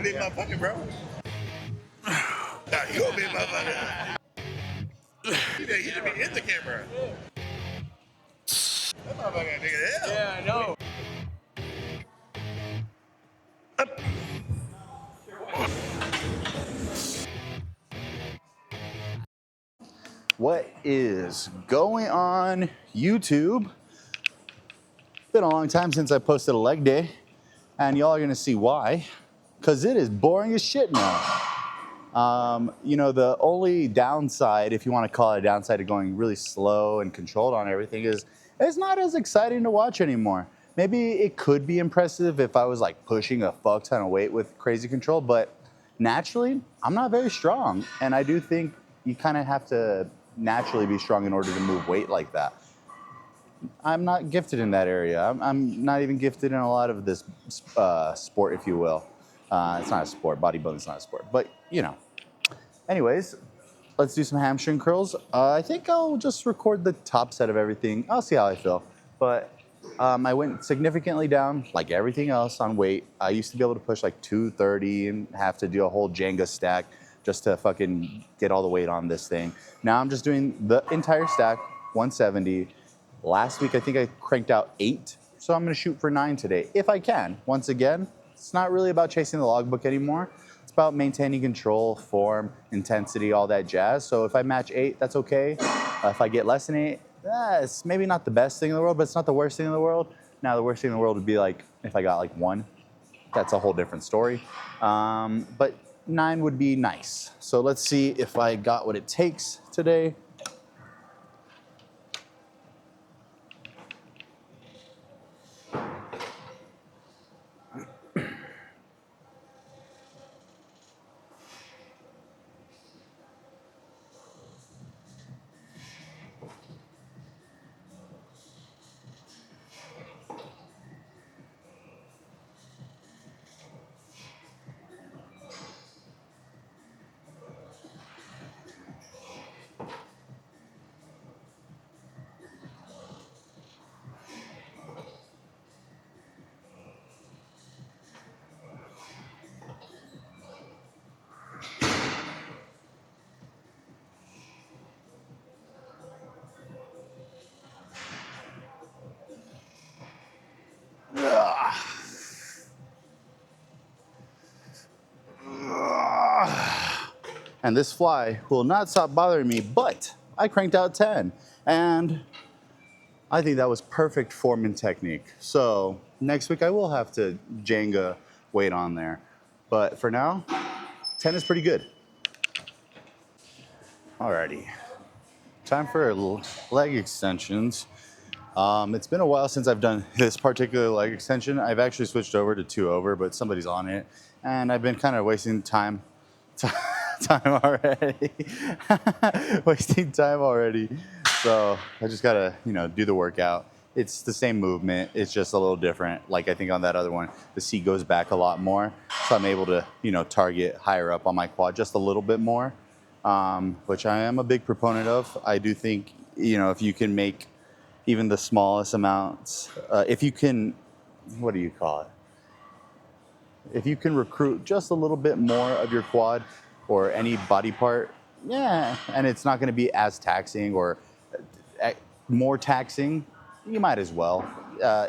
a big motherfucker, bro. Nah, you a big motherfucker. You should be in the camera. That motherfucker nigga hell. Yeah, I know. What is going on YouTube? Been a long time since I posted a leg day, and y'all are gonna see why. Cause it is boring as shit now. You know, the only downside, if you want to call it a downside to going really slow and controlled on everything, is it's not as exciting to watch anymore. Maybe it could be impressive if I was like pushing a fuck ton of weight with crazy control, but naturally, I'm not very strong. And I do think you kind of have to naturally be strong in order to move weight like that. I'm not gifted in that area. I'm not even gifted in a lot of this sport, if you will. It's not a sport. Bodybuilding's not a sport. But, you know. Anyways, let's do some hamstring curls. I think I'll just record the top set of everything. I'll see how I feel. But I went significantly down, like everything else, on weight. I used to be able to push like 230 and have to do a whole Jenga stack just to fucking get all the weight on this thing. Now I'm just doing the entire stack, 170. Last week, I think I cranked out 8. So I'm going to shoot for 9 today, if I can. Once again, it's not really about chasing the logbook anymore. It's about maintaining control, form, intensity, all that jazz. So if I match 8, that's okay. If I get less than 8, it's maybe not the best thing in the world, but it's not the worst thing in the world. Now, the worst thing in the world would be like if I got like 1. That's a whole different story. But 9 would be nice. So let's see if I got what it takes today. And this fly will not stop bothering me, but I cranked out 10. And I think that was perfect form and technique. So next week I will have to Jenga weight on there. But for now, 10 is pretty good. Alrighty, time for leg extensions. It's been a while since I've done this particular leg extension. I've actually switched over to 2 over, but somebody's on it. And I've been kind of wasting time already. Wasting time already. So I just gotta, do the workout. It's the same movement. It's just a little different. Like I think on that other one, the seat goes back a lot more. So I'm able to, target higher up on my quad just a little bit more, which I am a big proponent of. I do think, if you can make even the smallest amounts, if you can, what do you call it? If you can recruit just a little bit more of your quad or any body part, yeah, and it's not going to be as taxing or more taxing, you might as well.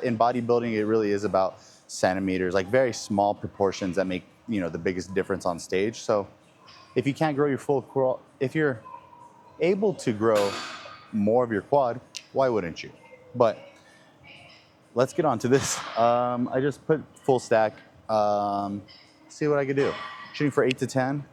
In bodybuilding, it really is about centimeters, like very small proportions that make, the biggest difference on stage. So if you can't grow your full quad, if you're able to grow more of your quad, why wouldn't you? But let's get on to this. I just put full stack. See what I could do. Shooting for 8 to 10.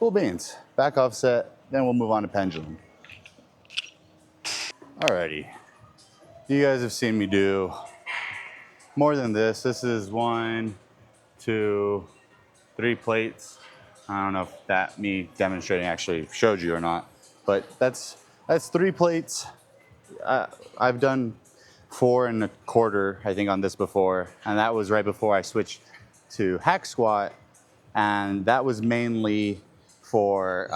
Cool beans. Back offset, then we'll move on to pendulum. Alrighty. You guys have seen me do more than this. This is 1, 2, 3 plates. I don't know if that me demonstrating actually showed you or not, but that's 3 plates. I've done 4 1/4, I think, on this before, and that was right before I switched to hack squat, and that was mainly for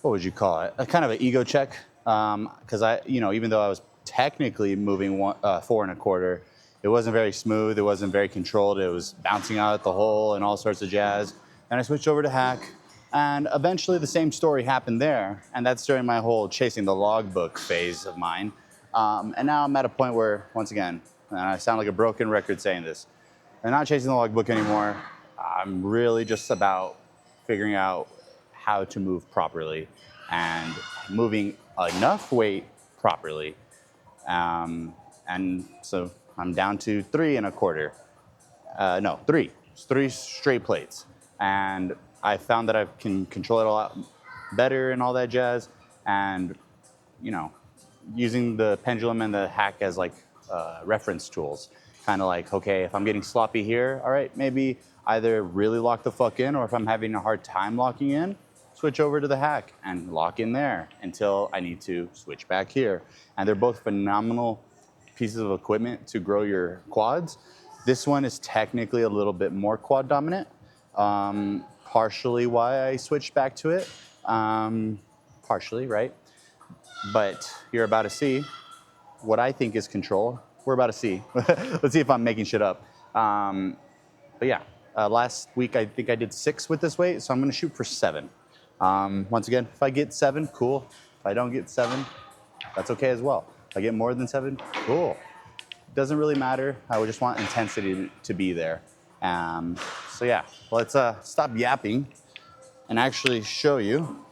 what would you call it? A kind of an ego check, because even though I was technically moving 4 1/4, it wasn't very smooth. It wasn't very controlled. It was bouncing out at the hole and all sorts of jazz. And I switched over to hack, and eventually the same story happened there. And that's during my whole chasing the logbook phase of mine. And now I'm at a point where, once again, and I sound like a broken record saying this, I'm not chasing the logbook anymore. I'm really just about figuring out how to move properly and moving enough weight properly. And so I'm down to 3 1/4. No, 3. It's 3 straight plates. And I found that I can control it a lot better and all that jazz. And, using the pendulum and the hack as like reference tools. Kind of like, okay, if I'm getting sloppy here, all right, maybe either really lock the fuck in, or if I'm having a hard time locking in, switch over to the hack and lock in there until I need to switch back here. And they're both phenomenal pieces of equipment to grow your quads. This one is technically a little bit more quad dominant, partially why I switched back to it, partially, right? But you're about to see what I think is control. We're about to see. Let's see if I'm making shit up. But yeah, last week I think I did 6 with this weight, so I'm gonna shoot for 7. Once again, if I get 7, cool. If I don't get 7, that's okay as well. If I get more than 7, cool. Doesn't really matter. I would just want intensity to be there. So yeah, let's stop yapping and actually show you.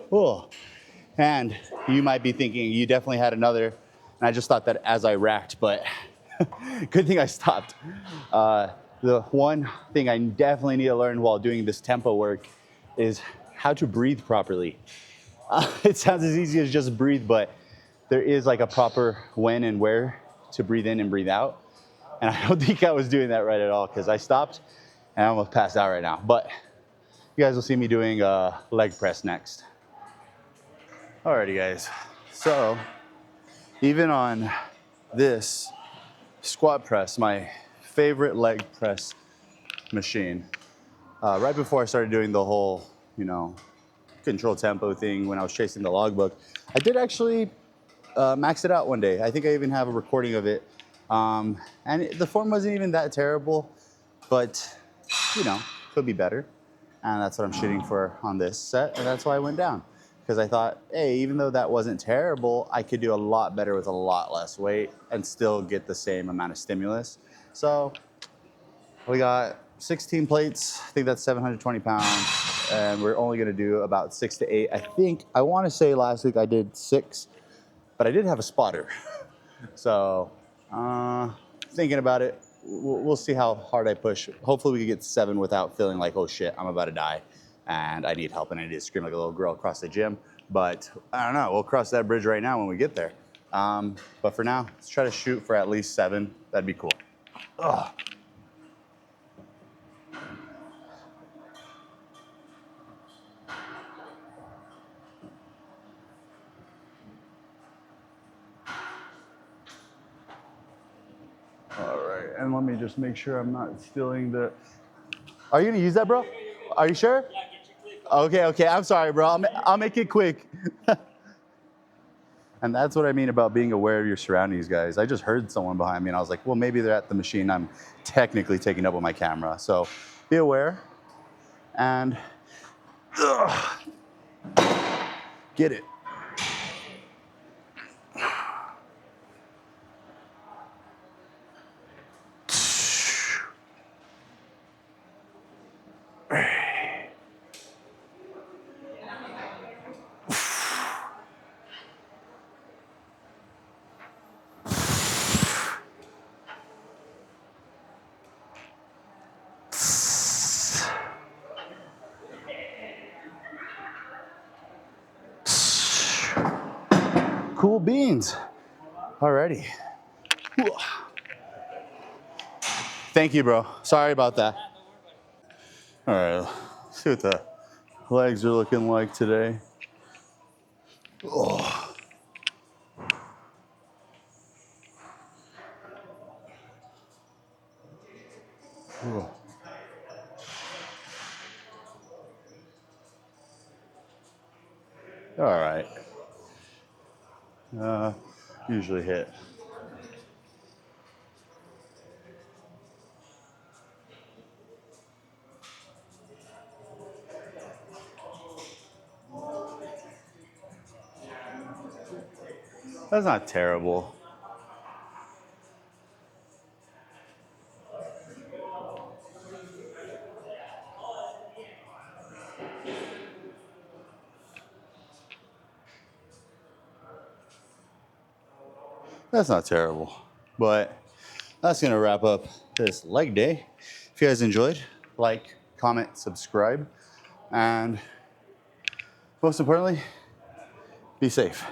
Cool. And you might be thinking, you definitely had another, and I just thought that as I racked, but good thing I stopped. The one thing I definitely need to learn while doing this tempo work is how to breathe properly. It sounds as easy as just breathe, but there is like a proper when and where to breathe in and breathe out. And I don't think I was doing that right at all, because I stopped and I almost passed out right now. But you guys will see me doing a leg press next. Alrighty guys, so even on this squat press, my favorite leg press machine, right before I started doing the whole, control tempo thing when I was chasing the logbook, I did actually max it out one day. I think I even have a recording of it. And the form wasn't even that terrible, but, could be better. And that's what I'm shooting for on this set, and that's why I went down. Because I thought, hey, even though that wasn't terrible, I could do a lot better with a lot less weight and still get the same amount of stimulus. So we got 16 plates. I think that's 720 pounds. And we're only going to do about 6 to 8. I want to say last week I did 6, but I did have a spotter. So thinking about it, we'll see how hard I push. Hopefully we can get 7 without feeling like, oh shit, I'm about to die and I need help and I need to scream like a little girl across the gym. But I don't know, we'll cross that bridge right now when we get there. But for now, let's try to shoot for at least 7. That'd be cool. Ugh. and let me just make sure I'm not stealing the... Are you gonna use that, bro? Are you sure? Okay, okay, I'm sorry, bro. I'll make it quick. And that's what I mean about being aware of your surroundings, guys. I just heard someone behind me and I was like, well, maybe they're at the machine I'm technically taking up with my camera. So be aware and get it. Cool beans. Alrighty. Thank you, bro. Sorry about that. All right, let's see what the legs are looking like today. Oh. Oh. All right. Usually hit. That's not terrible. That's not terrible. But that's gonna wrap up this leg day. If you guys enjoyed, like, comment, subscribe, and most importantly, be safe.